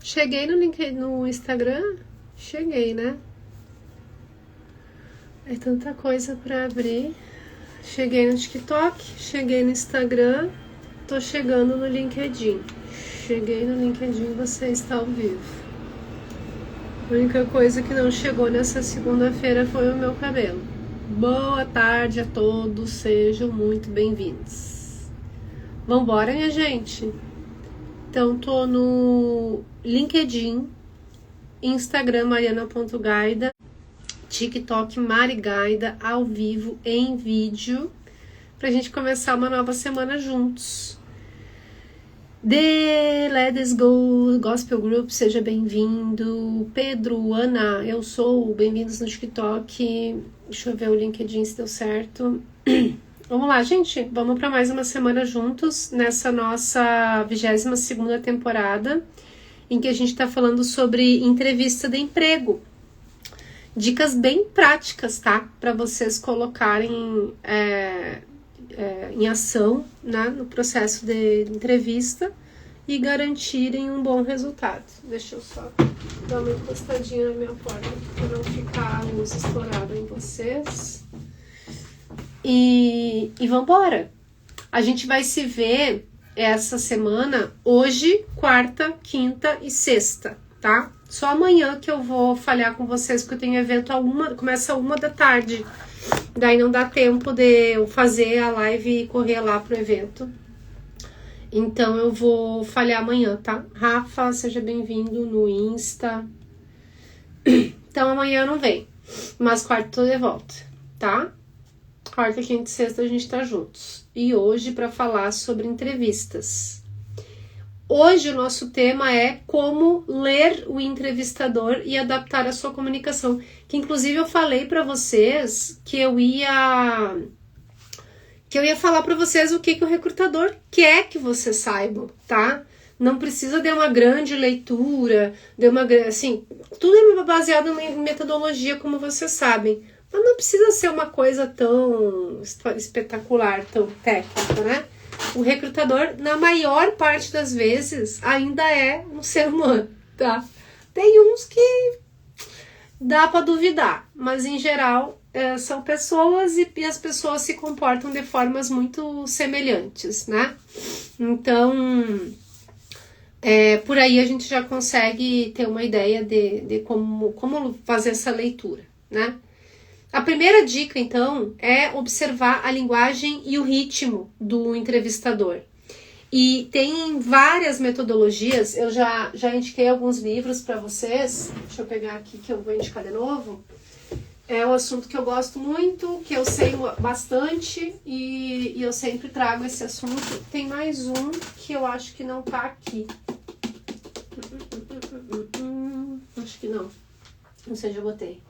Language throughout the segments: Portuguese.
Cheguei no LinkedIn, no Instagram? Cheguei, né? É tanta coisa pra abrir. Cheguei no TikTok, cheguei no Instagram, tô chegando no LinkedIn. Cheguei no LinkedIn, você está ao vivo. A única coisa que não chegou nessa segunda-feira foi o meu cabelo. Boa tarde a todos, sejam muito bem-vindos. Vambora, minha gente? Então, tô no LinkedIn, Instagram mariana.gaida, TikTok Mari Gaida, ao vivo, em vídeo, pra gente começar uma nova semana juntos. The Let's Go Gospel Group, seja bem-vindo. Pedro, Ana, eu sou, bem-vindos no TikTok. Deixa eu ver o LinkedIn se deu certo. Vamos lá, gente, vamos para mais uma semana juntos, nessa nossa 22ª temporada, em que a gente está falando sobre entrevista de emprego. Dicas bem práticas, tá? Para vocês colocarem em ação, né, no processo de entrevista e garantirem um bom resultado. Deixa eu só dar uma encostadinha na minha porta para não ficar a luz estourada em vocês. E vambora! A gente vai se ver essa semana, hoje, quarta, quinta e sexta, tá? Só amanhã que eu vou falhar com vocês, porque eu tenho evento começa 1h da tarde. Daí não dá tempo de eu fazer a live e correr lá pro evento. Então eu vou falhar amanhã, tá? Rafa, seja bem-vindo no Insta. Então amanhã não vem, mas quarta tô de volta, tá? Quarta, quinta e sexta a gente tá juntos. E hoje para falar sobre entrevistas. Hoje o nosso tema é como ler o entrevistador e adaptar a sua comunicação. Que inclusive eu falei para vocês que eu ia falar para vocês o que o recrutador quer que vocês saibam, tá? Não precisa de uma grande leitura, assim, tudo é baseado em metodologia, como vocês sabem. Mas não precisa ser uma coisa tão espetacular, tão técnica, né? O recrutador, na maior parte das vezes, ainda é um ser humano, tá? Tem uns que dá para duvidar, mas em geral são pessoas e as pessoas se comportam de formas muito semelhantes, né? Então, por aí a gente já consegue ter uma ideia de como fazer essa leitura, né? A primeira dica, então, é observar a linguagem e o ritmo do entrevistador. E tem várias metodologias, eu já indiquei alguns livros para vocês, deixa eu pegar aqui que eu vou indicar de novo. É um assunto que eu gosto muito, que eu sei bastante e eu sempre trago esse assunto. Tem mais um que eu acho que não tá aqui. Acho que não. Não sei, já botei.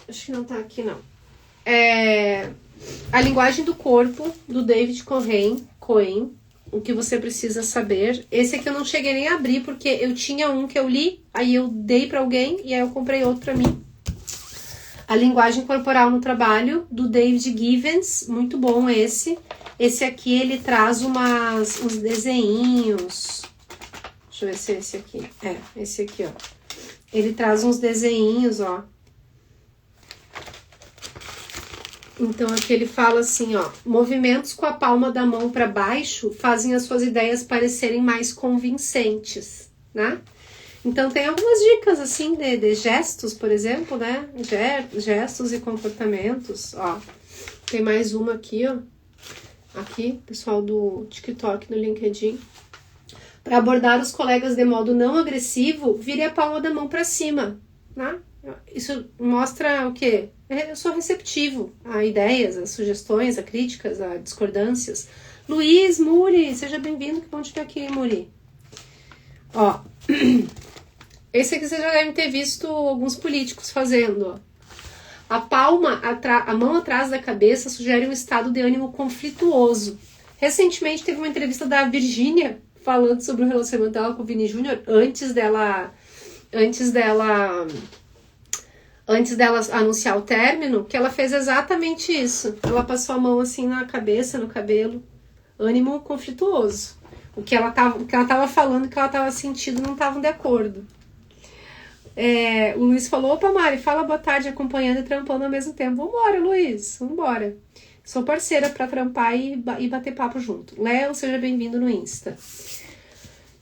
Acho que não tá aqui, não. A linguagem do corpo, do David Cohen, o que você precisa saber. Esse aqui eu não cheguei nem a abrir, porque eu tinha um que eu li, aí eu dei pra alguém, e aí eu comprei outro pra mim. A linguagem corporal no trabalho, do David Givens, muito bom esse. Esse aqui, ele traz uns desenhinhos. Deixa eu ver se é esse aqui. Esse aqui, ó. Ele traz uns desenhinhos, ó. Então aqui ele fala assim, ó, movimentos com a palma da mão para baixo fazem as suas ideias parecerem mais convincentes, né? Então tem algumas dicas assim de gestos, por exemplo, né? Gestos e comportamentos, ó. Tem mais uma aqui, ó. Aqui, pessoal do TikTok, no LinkedIn. Para abordar os colegas de modo não agressivo, vire a palma da mão para cima, né? Isso mostra o quê? Eu sou receptivo a ideias, a sugestões, a críticas, a discordâncias. Luiz, Muri, seja bem-vindo, que bom te ter aqui, Muri. Ó, esse aqui vocês já devem ter visto alguns políticos fazendo, ó. A mão atrás da cabeça sugere um estado de ânimo conflituoso. Recentemente teve uma entrevista da Virgínia falando sobre o relacionamento dela com o Vini Júnior antes dela anunciar o término, que ela fez exatamente isso. Ela passou a mão assim na cabeça, no cabelo. Ânimo conflituoso. o que ela tava falando, o que ela tava sentindo não estavam de acordo. O Luiz falou, opa Mari, fala boa tarde, acompanhando e trampando ao mesmo tempo. Vambora, Luiz, vambora. Sou parceira pra trampar e bater papo junto. Léo, seja bem-vindo no Insta.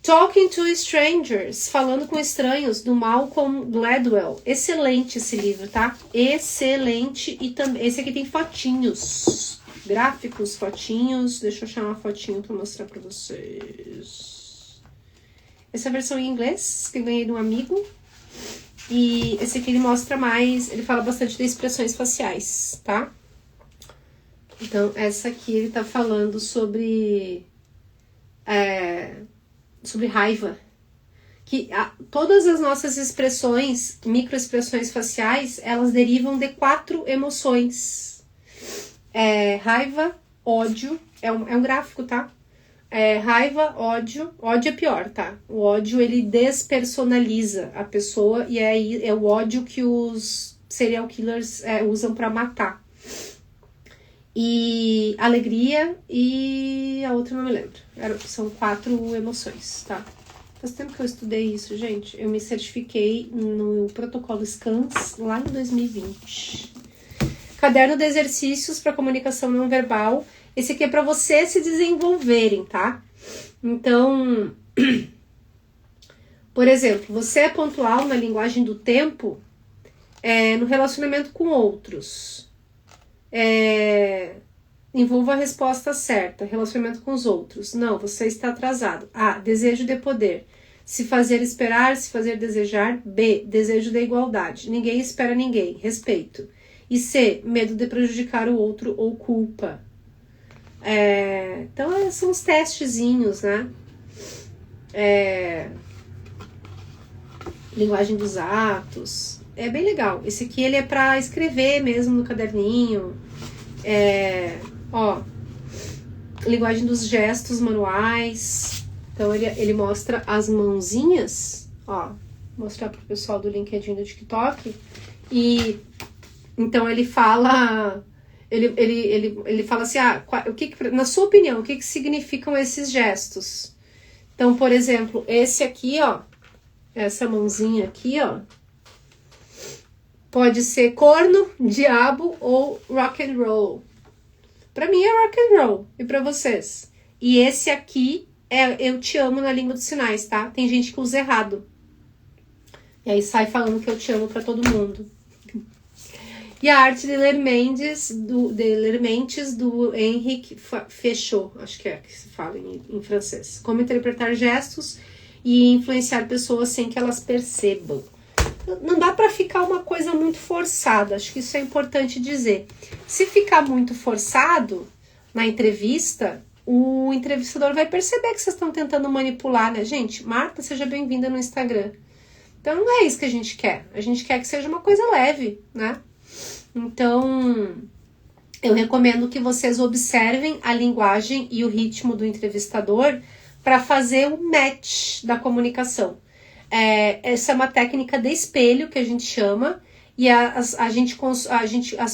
Talking to Strangers, falando com estranhos, do Malcolm Gladwell. Excelente esse livro, tá? Excelente. E também esse aqui tem fotinhos, gráficos, fotinhos. Deixa eu achar uma fotinho pra mostrar pra vocês. Essa é a versão em inglês que eu ganhei de um amigo. E esse aqui ele mostra mais, ele fala bastante de expressões faciais, tá? Então, essa aqui ele tá falando sobre raiva. Que todas as nossas expressões, microexpressões faciais, elas derivam de 4 emoções. Raiva, ódio, é um gráfico, tá? Raiva, ódio é pior, tá? O ódio, ele despersonaliza a pessoa e aí é o ódio que os serial killers usam pra matar. E alegria e a outra não me lembro. São 4 emoções, tá? Faz tempo que eu estudei isso, gente. Eu me certifiquei no protocolo SCANS lá em 2020. Caderno de exercícios para comunicação não verbal. Esse aqui é para vocês se desenvolverem, tá? Então, por exemplo, você é pontual na linguagem do tempo no relacionamento com outros. Envolva a resposta certa. Relacionamento com os outros. Não, você está atrasado. A, desejo de poder. Se fazer esperar, se fazer desejar. B, desejo de igualdade. Ninguém espera ninguém. Respeito. E C, medo de prejudicar o outro ou culpa. Então, são os testezinhos, né? Linguagem dos atos. É bem legal. Esse aqui ele é para escrever mesmo no caderninho. Linguagem dos gestos manuais. Então ele mostra as mãozinhas. Ó, vou mostrar pro pessoal do LinkedIn do TikTok. E então ele fala. Ele fala assim, na sua opinião, o que significam esses gestos? Então, por exemplo, esse aqui, ó, essa mãozinha aqui, ó, pode ser corno, diabo ou rock and roll. Pra mim é rock and roll, e pra vocês? E esse aqui é eu te amo na língua dos sinais, tá? Tem gente que usa errado. E aí sai falando que eu te amo pra todo mundo. E a arte de ler mentes do Henrique Fechot, acho que se fala em francês. Como interpretar gestos e influenciar pessoas sem que elas percebam. Não dá pra ficar uma coisa muito forçada, acho que isso é importante dizer. Se ficar muito forçado na entrevista, o entrevistador vai perceber que vocês estão tentando manipular, né? Gente, Marta, seja bem-vinda no Instagram. Então não é isso que a gente quer. A gente quer que seja uma coisa leve, né? Então, eu recomendo que vocês observem a linguagem e o ritmo do entrevistador para fazer o match da comunicação. Essa é uma técnica de espelho que a gente chama, e as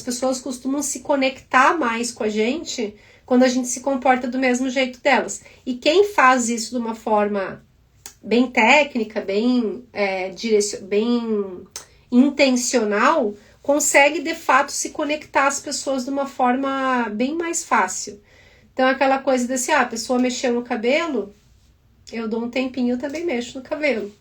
pessoas costumam se conectar mais com a gente quando a gente se comporta do mesmo jeito delas. E quem faz isso de uma forma bem técnica, bem intencional, consegue de fato se conectar às pessoas de uma forma bem mais fácil. Então aquela coisa desse, a pessoa mexeu no cabelo, eu dou um tempinho, eu também mexo no cabelo.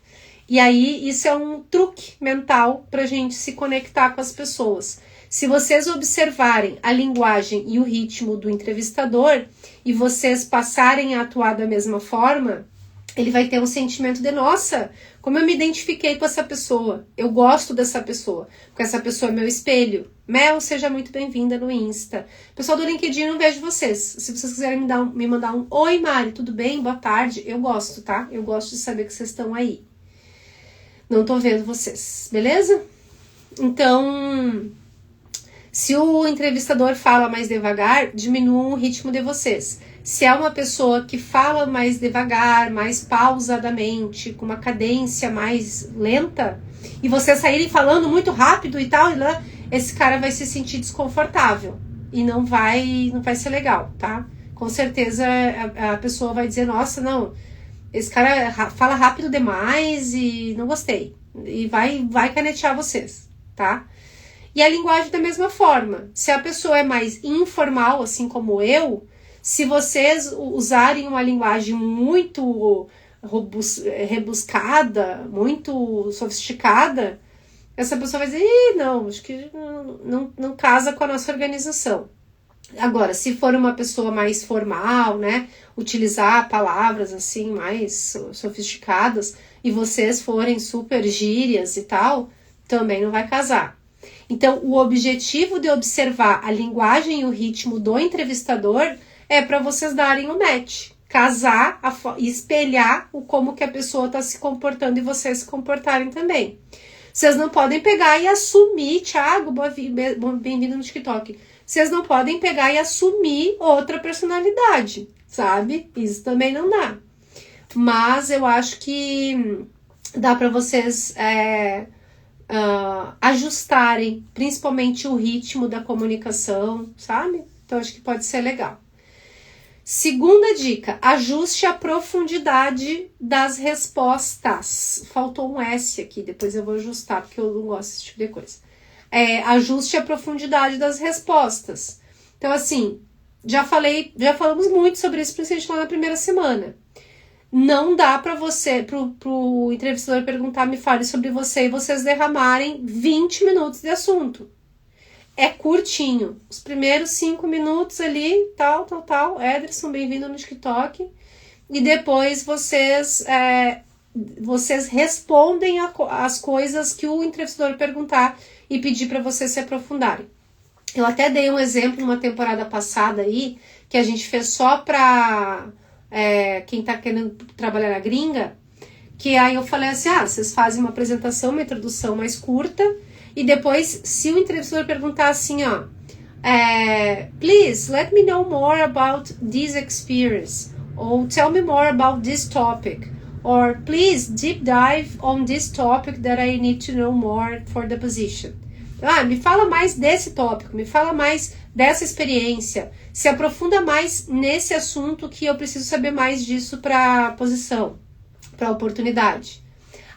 E aí isso é um truque mental pra gente se conectar com as pessoas. Se vocês observarem a linguagem e o ritmo do entrevistador e vocês passarem a atuar da mesma forma, ele vai ter um sentimento de, nossa, como eu me identifiquei com essa pessoa, eu gosto dessa pessoa, porque essa pessoa é meu espelho. Mel, seja muito bem-vinda no Insta. Pessoal do LinkedIn, eu não vejo vocês. Se vocês quiserem me mandar um oi, Mari, tudo bem? Boa tarde. Eu gosto, tá? Eu gosto de saber que vocês estão aí. Não tô vendo vocês, beleza? Então, se o entrevistador fala mais devagar, diminua o ritmo de vocês. Se é uma pessoa que fala mais devagar, mais pausadamente, com uma cadência mais lenta, e vocês saírem falando muito rápido e tal, esse cara vai se sentir desconfortável e não vai ser legal, tá? com certeza a pessoa vai dizer, nossa, não, esse cara fala rápido demais e não gostei. E vai canetear vocês, tá? E a linguagem da mesma forma. Se a pessoa é mais informal, assim como eu, se vocês usarem uma linguagem muito rebuscada, muito sofisticada, essa pessoa vai dizer, não, acho que não casa com a nossa organização. Agora, se for uma pessoa mais formal, né, utilizar palavras assim mais sofisticadas e vocês forem super gírias e tal, também não vai casar. Então, o objetivo de observar a linguagem e o ritmo do entrevistador é para vocês darem o match, casar e espelhar como que a pessoa está se comportando e vocês se comportarem também. Vocês não podem pegar e assumir, Thiago, bem-vindo no TikTok. Vocês não podem pegar e assumir outra personalidade, sabe? Isso também não dá. Mas eu acho que dá para vocês ajustarem, principalmente o ritmo da comunicação, sabe? Então acho que pode ser legal. Segunda dica, ajuste a profundidade das respostas. Faltou um S aqui, depois eu vou ajustar, porque eu não gosto desse tipo de coisa. Ajuste a profundidade das respostas. Então, assim, já falamos muito sobre isso, principalmente lá na primeira semana. Não dá para pro entrevistador perguntar, me fale sobre você, e vocês derramarem 20 minutos de assunto. É curtinho. Os primeiros 5 minutos ali, tal. Ederson, bem-vindo no TikTok. E depois vocês respondem as coisas que o entrevistador perguntar e pedir para vocês se aprofundarem. Eu até dei um exemplo numa temporada passada aí, que a gente fez só para quem tá querendo trabalhar na gringa, que aí eu falei assim, vocês fazem uma apresentação, uma introdução mais curta, e depois, se o entrevistador perguntar assim, please, let me know more about this experience, ou tell me more about this topic, or please deep dive on this topic that I need to know more for the position. Me fala mais desse tópico, me fala mais dessa experiência, se aprofunda mais nesse assunto que eu preciso saber mais disso para a posição, para a oportunidade.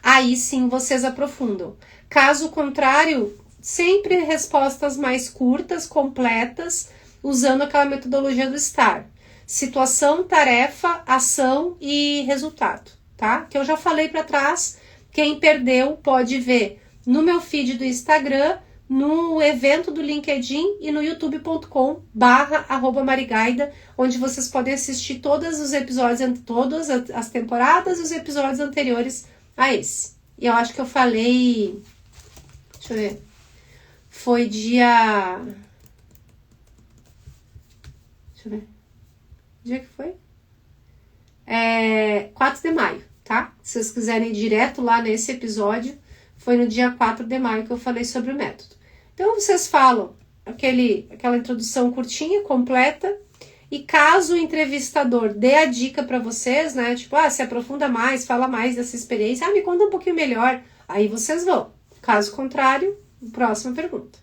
Aí sim vocês aprofundam. Caso contrário, sempre respostas mais curtas, completas, usando aquela metodologia do STAR. Situação, tarefa, ação e resultado, tá? Que eu já falei para trás, quem perdeu pode ver no meu feed do Instagram, no evento do LinkedIn e no youtube.com/marigaida, onde vocês podem assistir todos os episódios, todas as temporadas e os episódios anteriores a esse. E eu acho que eu falei, deixa eu ver, foi dia, dia que foi? 4 de maio, tá? Se vocês quiserem ir direto lá nesse episódio, foi no dia 4 de maio que eu falei sobre o método. Então, vocês falam aquela introdução curtinha, completa, e caso o entrevistador dê a dica para vocês, né, tipo, se aprofunda mais, fala mais dessa experiência, me conta um pouquinho melhor, aí vocês vão. Caso contrário, próxima pergunta.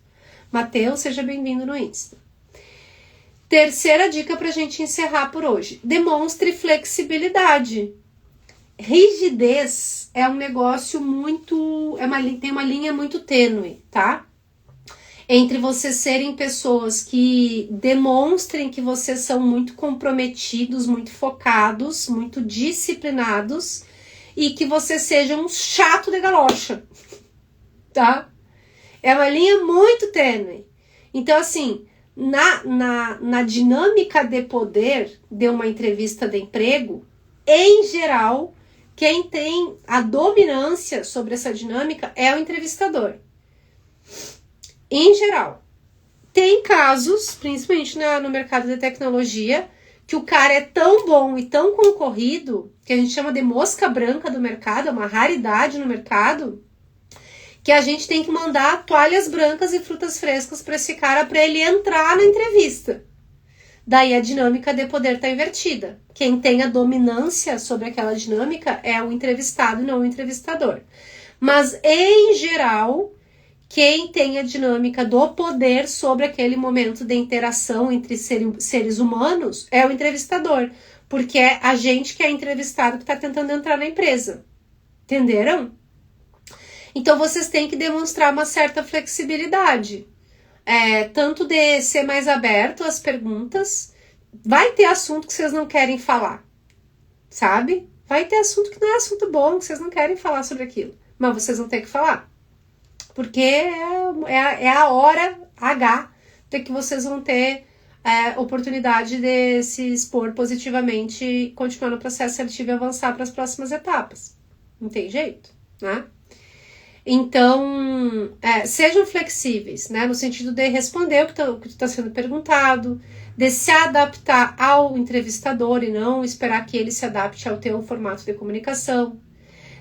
Matheus, seja bem-vindo no Insta. Terceira dica pra gente encerrar por hoje. Demonstre flexibilidade. Rigidez é um negócio muito... tem uma linha muito tênue, tá? Entre vocês serem pessoas que demonstrem que vocês são muito comprometidos, muito focados, muito disciplinados e que vocês sejam um chato de galocha, tá? É uma linha muito tênue. Então, assim, na dinâmica de poder de uma entrevista de emprego, em geral, quem tem a dominância sobre essa dinâmica é o entrevistador. Em geral. Tem casos, principalmente no mercado de tecnologia, que o cara é tão bom e tão concorrido, que a gente chama de mosca branca do mercado, é uma raridade no mercado, que a gente tem que mandar toalhas brancas e frutas frescas para esse cara para ele entrar na entrevista. Daí a dinâmica de poder está invertida. Quem tem a dominância sobre aquela dinâmica é o entrevistado e não o entrevistador. Mas, em geral, quem tem a dinâmica do poder sobre aquele momento de interação entre seres humanos é o entrevistador, porque é a gente que é entrevistado que está tentando entrar na empresa. Entenderam? Então, vocês têm que demonstrar uma certa flexibilidade. Tanto de ser mais aberto às perguntas. Vai ter assunto que vocês não querem falar, sabe? Vai ter assunto que não é assunto bom, que vocês não querem falar sobre aquilo. Mas vocês vão ter que falar. Porque é a hora H de que vocês vão ter oportunidade de se expor positivamente, continuar no processo seletivo e avançar para as próximas etapas. Não tem jeito, né? Então, sejam flexíveis, né? No sentido de responder o que está sendo perguntado, de se adaptar ao entrevistador e não esperar que ele se adapte ao teu formato de comunicação,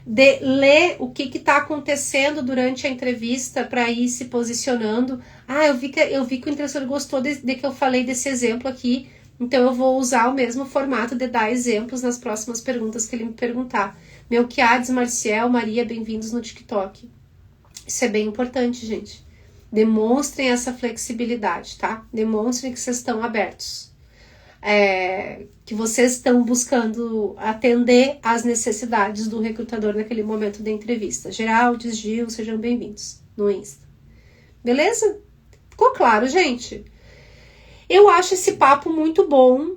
de ler o que está acontecendo durante a entrevista para ir se posicionando. Eu vi que o entrevistador gostou de que eu falei desse exemplo aqui, então eu vou usar o mesmo formato de dar exemplos nas próximas perguntas que ele me perguntar. Melquiades, Marciel, Maria, bem-vindos no TikTok. Isso é bem importante, gente. Demonstrem essa flexibilidade, tá? Demonstrem que vocês estão abertos. Que vocês estão buscando atender às necessidades do recrutador naquele momento da entrevista. Geraldes, Gil, sejam bem-vindos no Insta. Beleza? Ficou claro, gente? Eu acho esse papo muito bom.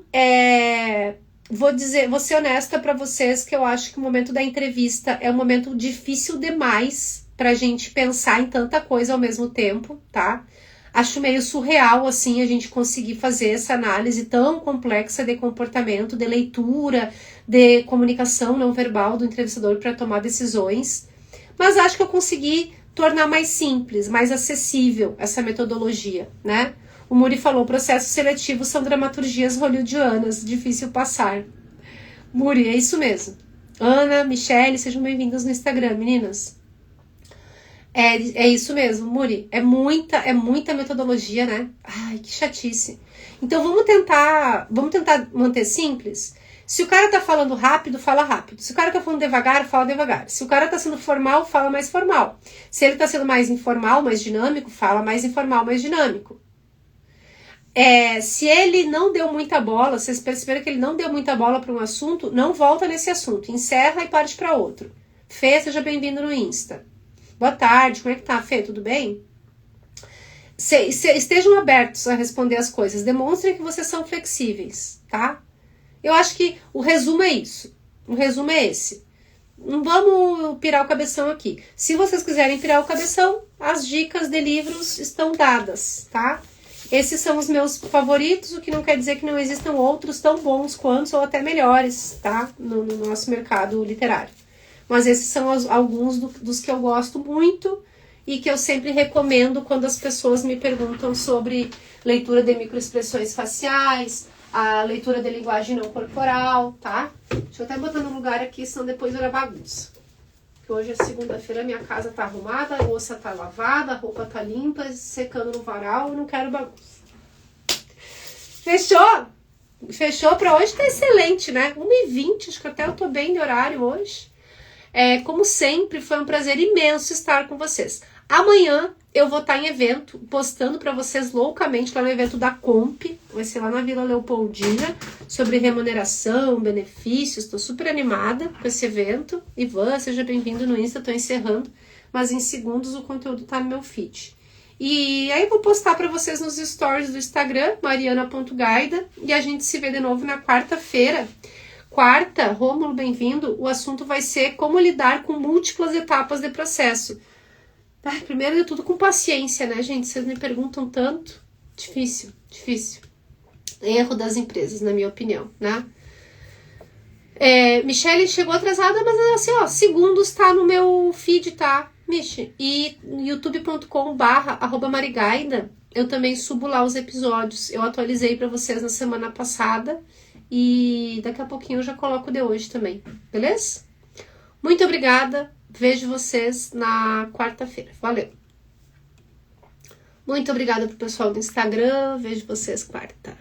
Vou ser honesta para vocês que eu acho que o momento da entrevista é um momento difícil demais pra gente pensar em tanta coisa ao mesmo tempo, tá? Acho meio surreal, assim, a gente conseguir fazer essa análise tão complexa de comportamento, de leitura, de comunicação não verbal do entrevistador para tomar decisões. Mas acho que eu consegui tornar mais simples, mais acessível essa metodologia, né? O Muri falou, processos seletivos são dramaturgias hollywoodianas, difícil passar. Muri, é isso mesmo. Ana, Michele, sejam bem-vindas no Instagram, meninas. É isso mesmo, Muri. É muita metodologia, né? Ai, que chatice. Então vamos tentar manter simples. Se o cara tá falando rápido, fala rápido. Se o cara tá falando devagar, fala devagar. Se o cara tá sendo formal, fala mais formal. Se ele tá sendo mais informal, mais dinâmico, fala mais informal, mais dinâmico. Se ele não deu muita bola, vocês perceberam que ele não deu muita bola para um assunto, não volta nesse assunto. Encerra e parte para outro. Fê, seja bem-vindo no Insta. Boa tarde, como é que tá, Fê? Tudo bem? Estejam abertos a responder as coisas. Demonstrem que vocês são flexíveis, tá? Eu acho que o resumo é isso. O resumo é esse. Não vamos pirar o cabeção aqui. Se vocês quiserem pirar o cabeção, as dicas de livros estão dadas, tá? Esses são os meus favoritos, o que não quer dizer que não existam outros tão bons quanto ou até melhores, tá? No nosso mercado literário. Mas esses são alguns dos que eu gosto muito e que eu sempre recomendo quando as pessoas me perguntam sobre leitura de microexpressões faciais, a leitura de linguagem não corporal, tá? Deixa eu até botar no lugar aqui, senão depois vira bagunça. Porque hoje é segunda-feira, minha casa tá arrumada, a louça tá lavada, a roupa tá limpa, secando no varal, eu não quero bagunça. Fechou? Fechou pra hoje, tá excelente, né? 1h20, acho que até eu tô bem de horário hoje. Como sempre, foi um prazer imenso estar com vocês. Amanhã eu vou estar em evento, postando para vocês loucamente lá no evento da Comp, vai ser lá na Vila Leopoldina, sobre remuneração, benefícios, estou super animada com esse evento. Ivan, seja bem-vindo no Insta, estou encerrando, mas em segundos o conteúdo tá no meu feed. E aí eu vou postar para vocês nos stories do Instagram, mariana.gaida, e a gente se vê de novo na quarta-feira. Quarta, Rômulo, bem-vindo, o assunto vai ser como lidar com múltiplas etapas de processo. Primeiro de tudo com paciência, né, gente? Vocês me perguntam tanto. Difícil. Erro das empresas, na minha opinião, né? Michele chegou atrasada, mas assim, ó, segundos tá no meu feed, tá, Michi? E youtube.com/marigaida, eu também subo lá os episódios. Eu atualizei para vocês na semana passada. E daqui a pouquinho eu já coloco o de hoje também, beleza? Muito obrigada, vejo vocês na quarta-feira, valeu! Muito obrigada pro pessoal do Instagram, vejo vocês quarta.